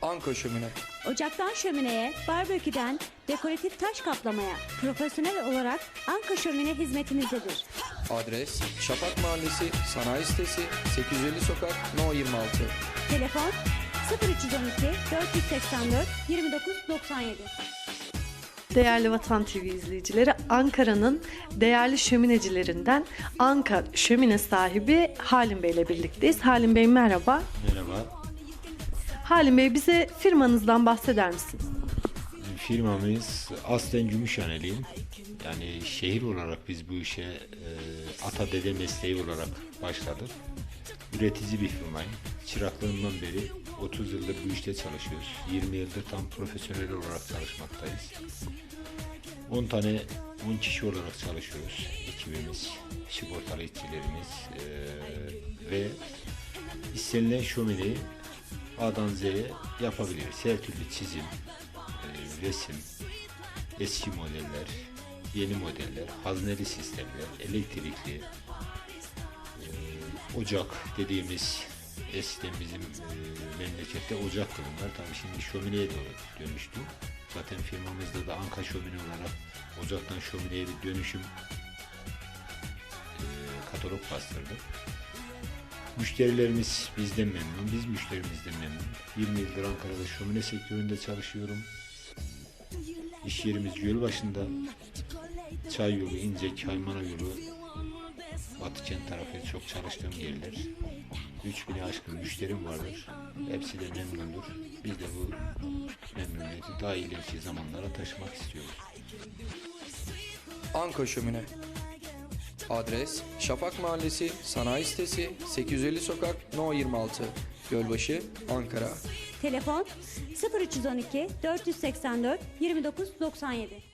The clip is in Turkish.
Anka Şömine. Ocaktan şömineye, barbeküden dekoratif taş kaplamaya profesyonel olarak Anka Şömine hizmetinizdedir. Adres Şafak Mahallesi Sanayi Sitesi 850 Sokak No 26. Telefon 0312 484 2997. Değerli Vatan TV izleyicileri, Ankara'nın değerli şöminecilerinden Anka Şömine sahibi Halim Bey ile birlikteyiz. Halim Bey merhaba. Merhaba. Halim Bey, bize firmanızdan bahseder misiniz? Firmamız aslen Gümüşhaneliyim. Yani şehir olarak biz bu işe ata dede mesleği olarak başladık. Üretici bir firmayım. Çıraklığımdan beri 30 yıldır bu işte çalışıyoruz. 20 yıldır tam profesyonel olarak çalışmaktayız. 10 kişi olarak çalışıyoruz. Ekibimiz, sigortalı işçilerimiz ve istenilen şömineyi A'dan Z'ye yapabiliriz. Her türlü çizim, resim, eski modeller, yeni modeller, hazneli sistemler, elektrikli, ocak dediğimiz eskiden bizim memlekette ocak bunlar. Tabii şimdi şömineye doğru dönüştü. Zaten firmamızda da Anka Şömine olarak ocaktan şömineye bir dönüşüm katalog bastırdık. Müşterilerimiz bizden memnun, biz müşterimizden memnun. 20 yıldır Ankara'da şömine sektöründe çalışıyorum. İş yerimiz Gölbaşı'nda. Çay yolu, İnce, Kaymana yolu, Batıkent tarafı çok çalıştığım yerler. 3000'e aşkın müşterim vardır. Hepsi de memnundur. Biz de bu memnuniyeti daha ileriki zamanlara taşımak istiyoruz. Anka Şömine. Adres Şafak Mahallesi Sanayi Sitesi 850 Sokak No 26. Gölbaşı, Ankara. Telefon 0312 484 2997.